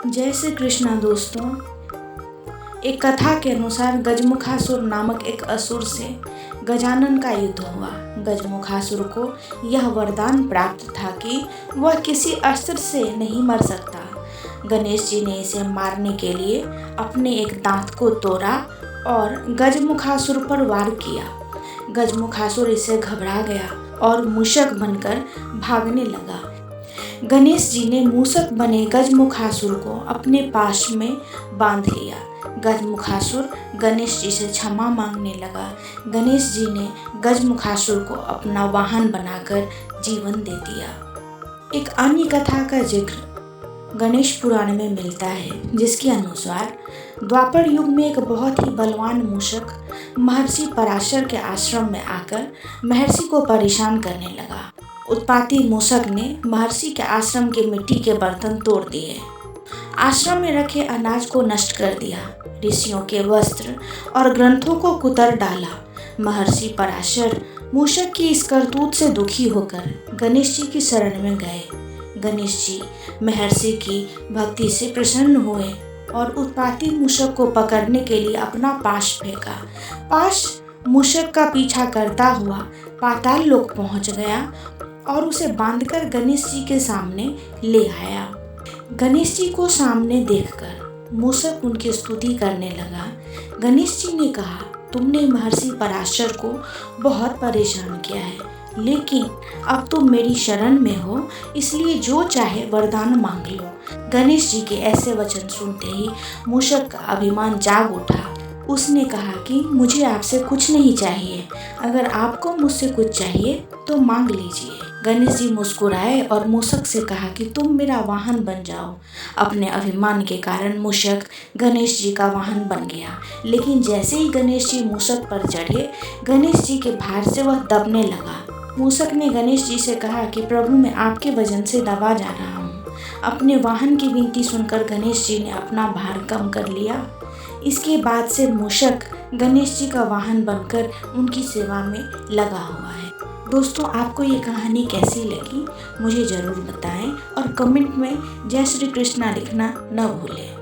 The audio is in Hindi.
जय श्री कृष्णा दोस्तों। एक कथा के अनुसार गजमुखासुर नामक एक असुर से गजानन का युद्ध हुआ। गजमुखासुर को यह वरदान प्राप्त था कि वह किसी अस्त्र से नहीं मर सकता। गणेश जी ने इसे मारने के लिए अपने एक दांत को तोड़ा और गजमुखासुर पर वार किया। गजमुखासुर इससे घबरा गया और मूषक बनकर भागने लगा। गणेश जी ने मूषक बने गजमुखासुर को अपने पाश में बांध लिया। गजमुखासुर गणेश जी से क्षमा मांगने लगा। गणेश जी ने गजमुखासुर को अपना वाहन बनाकर जीवन दे दिया। एक अन्य कथा का जिक्र गणेश पुराण में मिलता है, जिसके अनुसार द्वापर युग में एक बहुत ही बलवान मूषक महर्षि पराशर के आश्रम में आकर महर्षि को परेशान करने लगा। उत्पाती मूषक ने महर्षि के आश्रम के मिट्टी के बर्तन तोड़ दिए, आश्रम में रखे अनाज को नष्ट कर दिया, ऋषियों के वस्त्र और ग्रंथों को कुतर डाला। महर्षि पराशर मूषक की इस करतूत से दुखी होकर गणेश जी की शरण में गए। गणेश जी महर्षि की भक्ति से प्रसन्न हुए और उत्पाती मूषक को पकड़ने के लिए अपना पाश फेंका। पाश मूषक का पीछा करता हुआ पाताल लोक पहुंच गया और उसे बांधकर गणेश जी के सामने ले आया। गणेश जी को सामने देखकर मूषक उनकी स्तुति करने लगा। गणेश जी ने कहा, तुमने महर्षि पराशर को बहुत परेशान किया है, लेकिन अब तुम मेरी शरण में हो, इसलिए जो चाहे वरदान मांग लो। गणेश जी के ऐसे वचन सुनते ही मूषक का अभिमान जाग उठा। उसने कहा कि मुझे आपसे कुछ नहीं चाहिए, अगर आपको मुझसे कुछ चाहिए तो मांग लीजिए। गणेश जी मुस्कुराए और मूषक से कहा कि तुम मेरा वाहन बन जाओ। अपने अभिमान के कारण मूषक गणेश जी का वाहन बन गया, लेकिन जैसे ही गणेश जी मूषक पर चढ़े, गणेश जी के भार से वह दबने लगा। मूषक ने गणेश जी से कहा कि प्रभु, मैं आपके वजन से दबा जा रहा हूँ। अपने वाहन की विनती सुनकर गणेश जी ने अपना भार कम कर लिया। इसके बाद से मूषक गणेश जी का वाहन बनकर उनकी सेवा में लगा हुआ है। दोस्तों, आपको ये कहानी कैसी लगी मुझे ज़रूर बताएं और कमेंट में जय श्री कृष्णा लिखना न भूलें।